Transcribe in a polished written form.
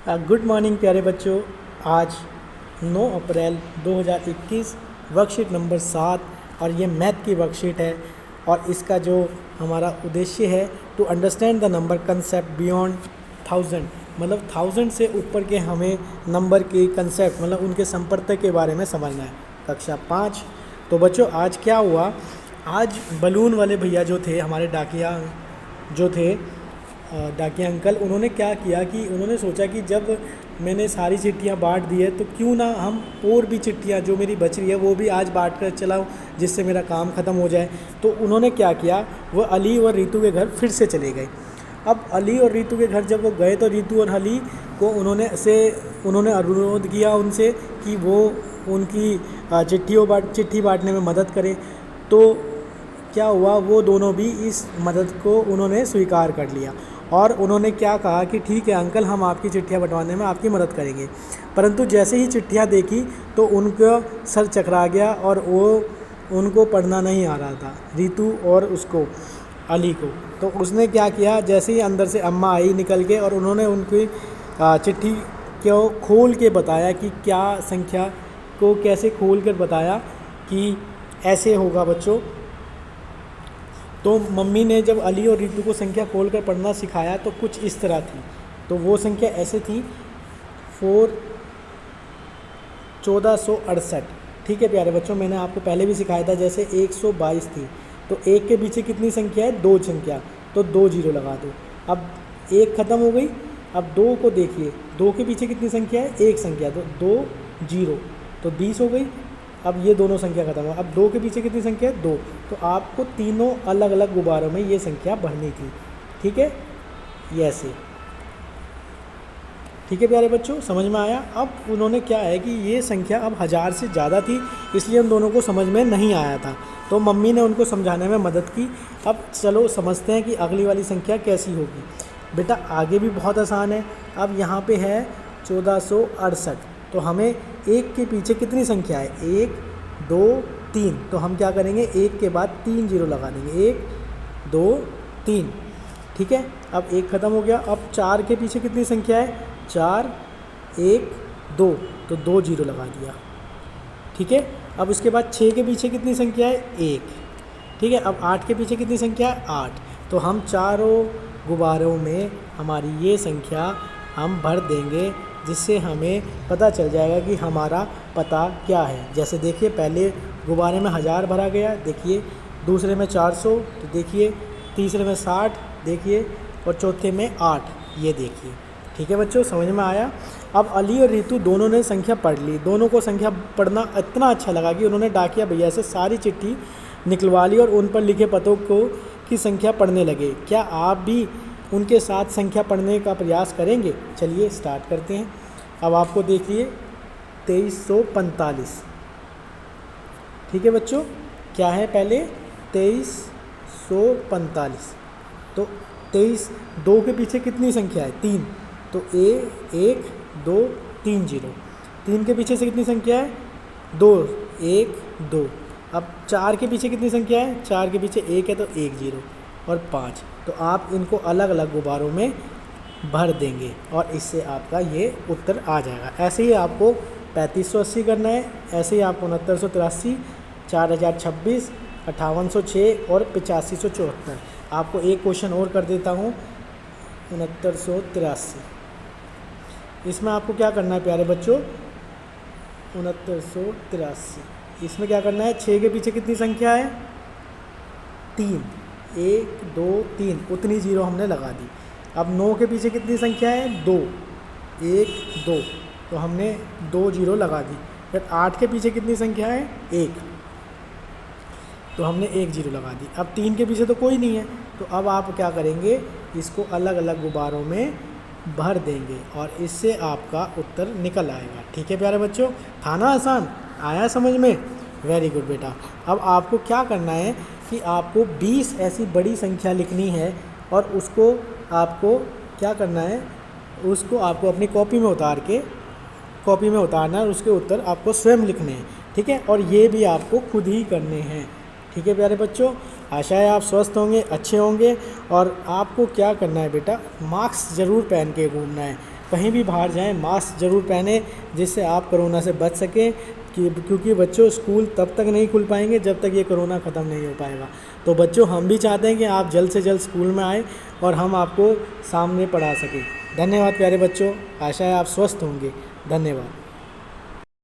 Good morning प्यारे बच्चों। आज 9 अप्रैल 2021 वर्कशीट नंबर 7 और ये मैथ की वर्कशीट है और इसका जो हमारा उद्देश्य है to understand the number concept beyond 1000। मतलब 1000 से ऊपर के हमें नंबर की कंसेप्ट मतलब उनके संपर्क के बारे में समझना है। कक्षा 5। तो बच्चों आज क्या हुआ, आज बलून वाले भैया जो थे हमारे डाकिया जो थे डाकिया अंकल, उन्होंने क्या किया कि उन्होंने सोचा कि जब मैंने सारी चिट्ठियाँ बांट दी है तो क्यों ना हम और भी चिट्ठियाँ जो मेरी बच रही है वो भी आज बांट कर चलाऊँ जिससे मेरा काम ख़त्म हो जाए। तो उन्होंने क्या किया, वो अली और रीतू के घर फिर से चले गए। अब अली और रीतू के घर जब वो गए तो रीतू और अली को उन्होंने अनुरोध किया उनसे कि वो उनकी चिट्ठी बांटने में मदद करें। तो क्या हुआ, वो दोनों भी इस मदद को उन्होंने स्वीकार कर लिया और उन्होंने क्या कहा कि ठीक है अंकल, हम आपकी चिट्ठियाँ बंटवाने में आपकी मदद करेंगे। परंतु जैसे ही चिट्ठियाँ देखी तो उनका सर चकरा गया और उनको पढ़ना नहीं आ रहा था, रीतू और उसको अली को। तो उसने क्या किया, जैसे ही अंदर से अम्मा आई निकल के और उन्होंने उनकी चिट्ठी को खोल के बताया कि क्या संख्या को कैसे खोल कर बताया कि ऐसे होगा बच्चों। तो मम्मी ने जब अली और रीतू को संख्या खोल कर पढ़ना सिखाया तो कुछ इस तरह थी। तो वो संख्या ऐसे थी 1468। ठीक है प्यारे बच्चों, मैंने आपको पहले भी सिखाया था। जैसे 122 थी तो एक के पीछे कितनी संख्या है, 2 संख्या, तो 2 जीरो लगा दो। अब एक ख़त्म हो गई, अब 2 को देखिए, 2 के पीछे कितनी संख्या है, 1 संख्या, तो 2 जीरो, तो 20 हो गई। अब ये दोनों संख्या खत्म हुआ। अब 2 के पीछे कितनी संख्या है, 2। तो आपको तीनों अलग अलग गुब्बारों में ये संख्या भरनी थी। ठीक है, ये ऐसे। ठीक है प्यारे बच्चों, समझ में आया। अब उन्होंने क्या है कि ये संख्या अब 1000 से ज़्यादा थी, इसलिए उन दोनों को समझ में नहीं आया था। तो मम्मी ने उनको समझाने में मदद की। अब चलो समझते हैं कि अगली वाली संख्या कैसी होगी। बेटा आगे भी बहुत आसान है। अब यहाँ पे है 1468, तो हमें एक के पीछे कितनी संख्या है, 1 2 3। तो हम क्या करेंगे, एक के बाद 3 जीरो लगा देंगे, 1 2 3। ठीक है, अब एक ख़त्म हो गया। अब 4 के पीछे कितनी संख्या है, 4 1 2, तो 2 जीरो लगा दिया। ठीक है, अब उसके बाद 6 के पीछे कितनी संख्या है, 1। ठीक है, अब 8 के पीछे कितनी संख्या है, 8। तो हम चारों गुब्बारों में हमारी ये संख्या हम भर देंगे, जिससे हमें पता चल जाएगा कि हमारा पता क्या है। जैसे देखिए, पहले गुब्बारे में 1000 भरा गया, देखिए, दूसरे में 400, तो देखिए, तीसरे में 60, देखिए, और चौथे में 8, ये देखिए। ठीक है बच्चों, समझ में आया। अब अली और रीतू दोनों ने संख्या पढ़ ली। दोनों को संख्या पढ़ना इतना अच्छा लगा कि उन्होंने डाकिया भैया से सारी चिट्ठी निकलवा ली और उन पर लिखे पतों को की संख्या पढ़ने लगे। क्या आप भी उनके साथ संख्या पढ़ने का प्रयास करेंगे? चलिए स्टार्ट करते हैं। अब आपको देखिए 2345। ठीक है बच्चों, क्या है पहले 2345। तो 23, 2 के पीछे कितनी संख्या है, 3, तो 1 2 3 जीरो। 3 के पीछे से कितनी संख्या है, 2 1 2। अब 4 के पीछे कितनी संख्या है, 4 के पीछे 1 है, तो 1 जीरो और 5। तो आप इनको अलग अलग गुब्बारों में भर देंगे और इससे आपका ये उत्तर आ जाएगा। ऐसे ही आपको 3580 करना है, ऐसे ही आपको 6983, 4026, 5806 और 8574। आपको एक क्वेश्चन और कर देता हूँ, 6983। इसमें आपको क्या करना है प्यारे बच्चों, 6983, इसमें क्या करना है, 6 के पीछे कितनी संख्या है, 3, 1 2 3, उतनी जीरो हमने लगा दी। अब 9 के पीछे कितनी संख्या है, 2, 1 2, तो हमने 2 जीरो लगा दी। फिर 8 के पीछे कितनी संख्या है, 1, तो हमने 1 जीरो लगा दी। अब 3 के पीछे तो कोई नहीं है, तो अब आप क्या करेंगे, इसको अलग अलग गुब्बारों में भर देंगे और इससे आपका उत्तर निकल आएगा। ठीक है प्यारे बच्चों, था ना आसान, आया समझ में? वेरी गुड बेटा। अब आपको क्या करना है कि आपको 20 ऐसी बड़ी संख्या लिखनी है और उसको आपको क्या करना है, उसको आपको अपनी कॉपी में उतारना है और उसके उत्तर आपको स्वयं लिखने हैं। ठीक है, और ये भी आपको खुद ही करने हैं। ठीक है प्यारे बच्चों, आशा है आप स्वस्थ होंगे, अच्छे होंगे। और आपको क्या करना है बेटा, मास्क ज़रूर पहन के घूमना है। कहीं भी बाहर जाएं मास्क ज़रूर पहने, जिससे आप कोरोना से बच सकें। क्योंकि बच्चों स्कूल तब तक नहीं खुल पाएंगे जब तक ये कोरोना ख़त्म नहीं हो पाएगा। तो बच्चों हम भी चाहते हैं कि आप जल्द से जल्द स्कूल में आएँ और हम आपको सामने पढ़ा सकें। धन्यवाद प्यारे बच्चों, आशा है आप स्वस्थ होंगे। धन्यवाद।